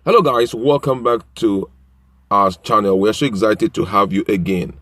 Hello guys, welcome back to our channel. We're so excited to have you again.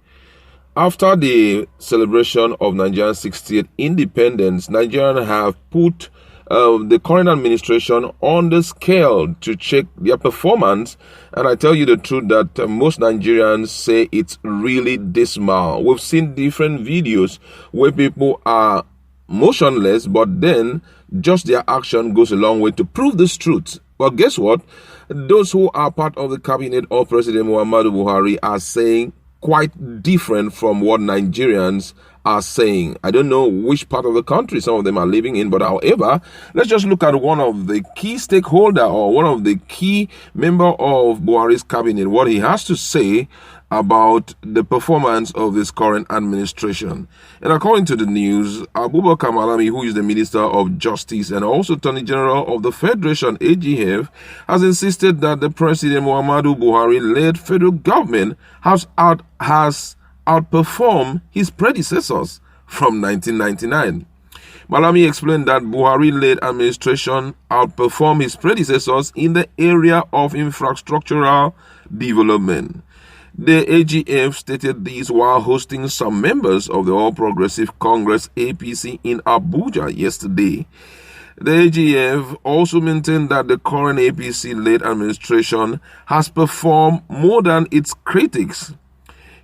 After the celebration of Nigeria's 60th independence, Nigerians have put the current administration on the scale to check their performance. And I tell you the truth that most Nigerians say it's really dismal. We've seen different videos where people are motionless, but then just their action goes a long way to prove this truth. But guess what? Those who are part of the cabinet of President Muhammadu Buhari are saying quite different from what Nigerians are saying. I don't know which part of the country some of them are living in, but however, let's just look at one of the key stakeholder or one of the key member of Buhari's cabinet, what he has to say about the performance of this current administration. And according to the news, Abubakar Malami, who is the Minister of Justice and also Attorney General of the Federation, AGF, has insisted that the President Muhammadu Buhari-led federal government has outperformed his predecessors from 1999. Malami explained that Buhari-led administration outperformed his predecessors in the area of infrastructural development. The AGF stated this while hosting some members of the All Progressive Congress APC in Abuja yesterday. The AGF also maintained that the current APC-led administration has performed more than its critics.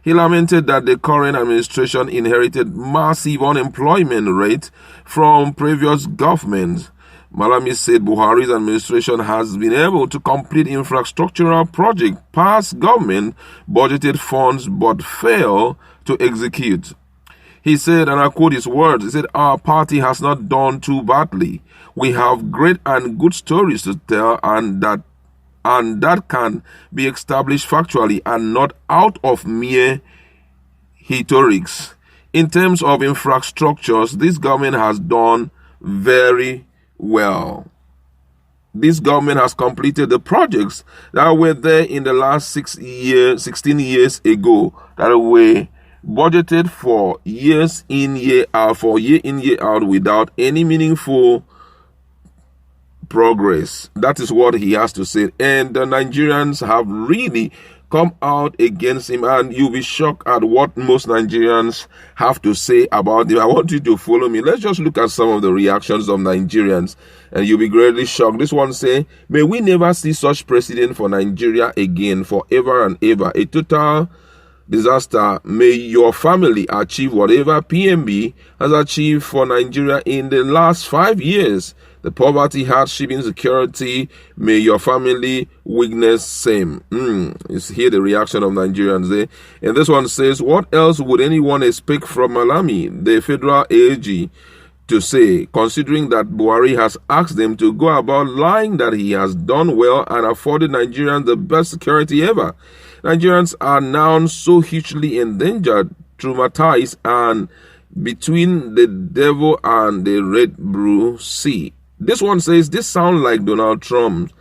He lamented that the current administration inherited massive unemployment rate from previous governments. Malami said Buhari's administration has been able to complete infrastructural projects past government budgeted funds but fail to execute. He said, and I quote his words, he said, "Our party has not done too badly. We have great and good stories to tell and that can be established factually and not out of mere rhetorics. In terms of infrastructures, this government has done very well. This government has completed the projects that were there in the last 16 years ago, that were budgeted for year in, year out without any meaningful progress." That is what he has to say. And the Nigerians have really come out against him, and you'll be shocked at what most Nigerians have to say about him. I want you to follow me. Let's just look at some of the reactions of Nigerians, and you'll be greatly shocked. This one say, "May we never see such president for Nigeria again, forever and ever. A total disaster. May your family achieve whatever PMB has achieved for Nigeria in the last 5 years. The poverty, hardship, insecurity, may your family witness same." You hear the reaction of Nigerians there. And this one says, "What else would anyone expect from Malami, the federal AG, to say, considering that Buhari has asked them to go about lying that he has done well and afforded Nigerians the best security ever? Nigerians are now so hugely endangered, traumatized, and between the devil and the Red Blue Sea." This one says, "This sounds like Donald Trump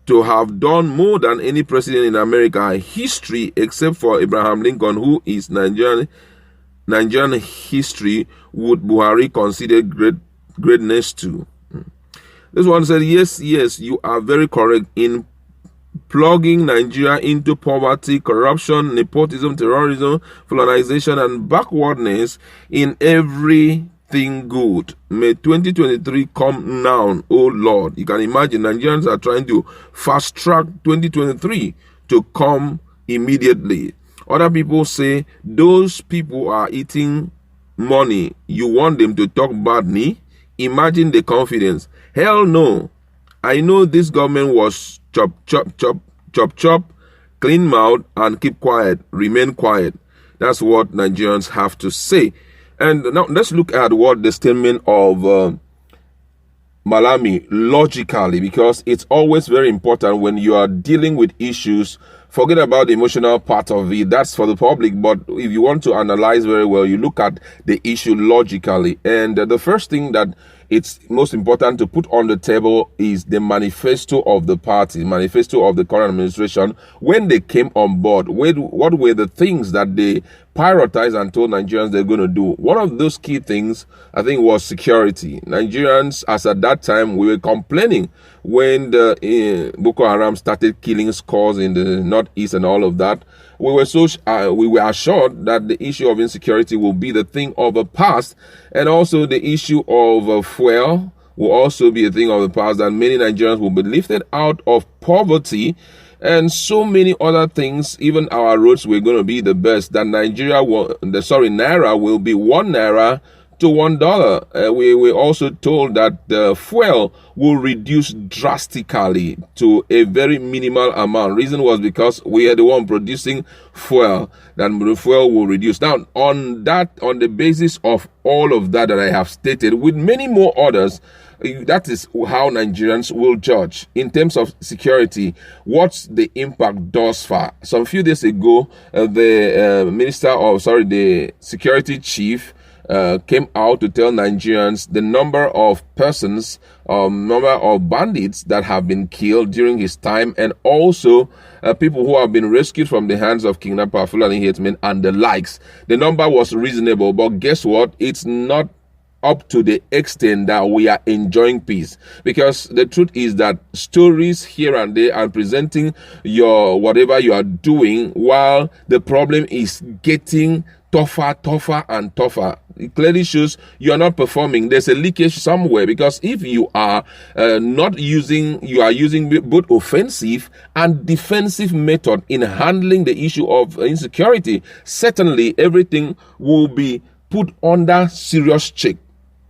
to have done more than any president in America history except for Abraham Lincoln, who is Nigerian history would Buhari consider greatness too." This one said, yes, you are very correct in plugging Nigeria into poverty, corruption, nepotism, terrorism, colonization, and backwardness in everything good. May 2023 come now, oh Lord." You can imagine Nigerians are trying to fast track 2023 to come immediately. Other people say those people are eating money. You want them to talk badly? Imagine the confidence. Hell no. I know this government was chop, clean mouth and keep quiet, remain quiet. That's what Nigerians have to say. And now let's look at what the statement of Malami logically, because it's always very important when you are dealing with issues. Forget about the emotional part of it. That's for the public. But if you want to analyze very well, you look at the issue logically. And the first thing that it's most important to put on the table is the manifesto of the party, manifesto of the current administration when they came on board. What were the things that they prioritized and told Nigerians they're going to do. One of those key things, I think, was security. Nigerians, as at that time, we were complaining when the Boko Haram started killing scores in the northeast and all of that. We were assured that the issue of insecurity will be the thing of the past, and also the issue of fuel will also be a thing of the past, and many Nigerians will be lifted out of poverty and so many other things. Even our roads were going to be the best. That Naira will be 1 naira to $1. We were also told that the fuel will reduce drastically to a very minimal amount. Reason was because we are the one producing fuel, then the fuel will reduce. Now, on the basis of all of that I have stated, with many more others, that is how Nigerians will judge. In terms of security, what's the impact thus far? Some few days ago, the security chief came out to tell Nigerians the number of persons, number of bandits that have been killed during his time, and also people who have been rescued from the hands of kidnappers, Fulani hitmen, and the likes. The number was reasonable, but guess what? It's not up to the extent that we are enjoying peace, because the truth is that stories here and there are presenting your whatever you are doing while the problem is getting tougher and tougher. It clearly shows you are not performing. There's a leakage somewhere, because if you are using both offensive and defensive method in handling the issue of insecurity, certainly everything will be put under serious check.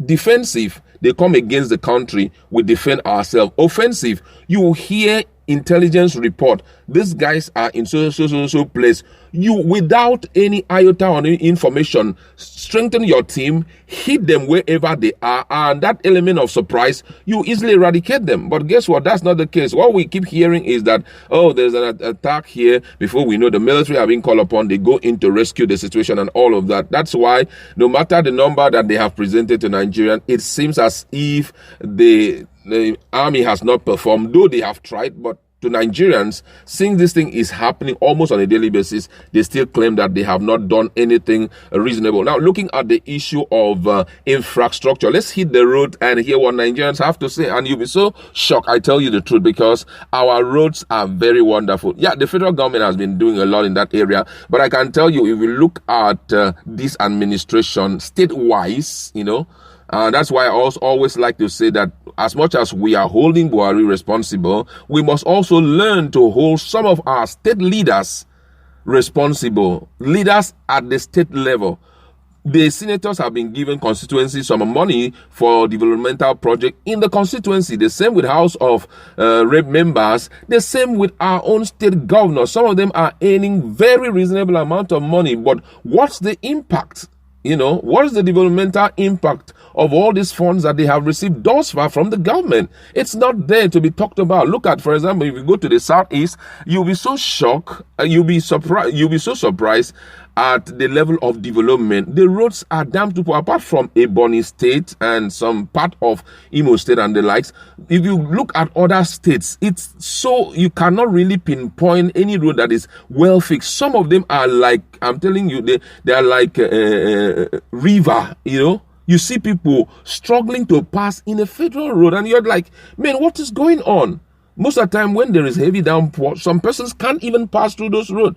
Defensive, they come against the country, we defend ourselves. Offensive, you will hear intelligence report, these guys are in so place. You, without any iota or any information, strengthen your team, hit them wherever they are, and that element of surprise, you easily eradicate them. But guess what? That's not the case. What we keep hearing is that, oh, there's an attack here. Before we know, the military are being called upon, they go in to rescue the situation and all of that. That's why, no matter the number that they have presented to Nigerians, it seems as if the army has not performed, though they have tried. But to Nigerians, seeing this thing is happening almost on a daily basis, they still claim that they have not done anything reasonable. Now, looking at the issue of infrastructure, let's hit the road and hear what Nigerians have to say. And you'll be so shocked, I tell you the truth, because our roads are very wonderful. Yeah, the federal government has been doing a lot in that area, but I can tell you, if you look at this administration state-wise, that's why I also always like to say that as much as we are holding Buhari responsible, we must also learn to hold some of our state leaders responsible. Leaders at the state level. The senators have been given constituency some money for developmental project in the constituency. The same with House of Rep members. The same with our own state governors. Some of them are earning very reasonable amount of money. But what's the impact? What is the developmental impact of all these funds that they have received thus far from the government? It's not there to be talked about. Look at, for example, if you go to the southeast, you'll be so shocked, you'll be so surprised at the level of development. The roads are damn too poor, apart from Ebonyi State and some part of Imo State and the likes. If you look at other states, it's so you cannot really pinpoint any road that is well fixed. Some of them are like, I'm telling you, they are like river, You see people struggling to pass in a federal road, and you're like, man, what is going on? Most of the time when there is heavy downpour, some persons can't even pass through those roads.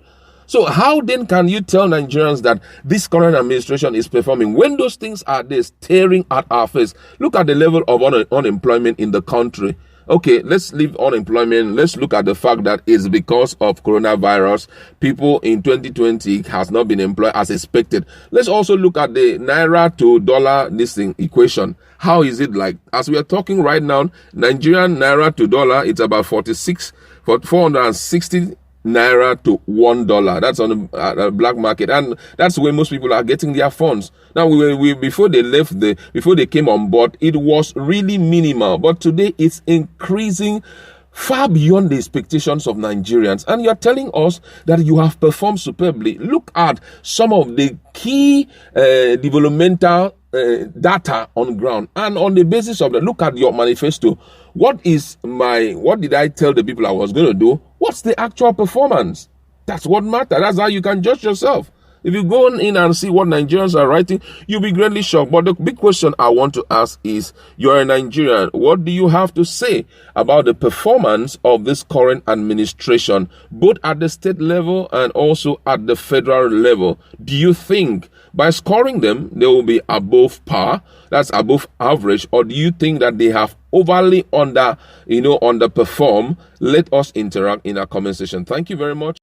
So how then can you tell Nigerians that this current administration is performing when those things are there staring at our face? Look at the level of unemployment in the country. Okay, let's leave unemployment. Let's look at the fact that it's because of coronavirus. People in 2020 has not been employed as expected. Let's also look at the Naira to dollar equation. How is it like? As we are talking right now, Nigerian Naira to dollar, it's about 460 Naira to $1. That's on the black market, and that's where most people are getting their funds. Now, before they came on board, it was really minimal, but today it's increasing far beyond the expectations of Nigerians. And you're telling us that you have performed superbly. Look at some of the key developmental data on ground, and on the basis of that, look at your manifesto. What did I tell the people I was going to do? What's the actual performance? That's what matters. That's how you can judge yourself. If you go in and see what Nigerians are writing, you'll be greatly shocked. But the big question I want to ask is, you're a Nigerian. What do you have to say about the performance of this current administration, both at the state level and also at the federal level? Do you think by scoring them, they will be above par, that's above average, or do you think that they have overly underperform? Let us interact in our comment section. Thank you very much.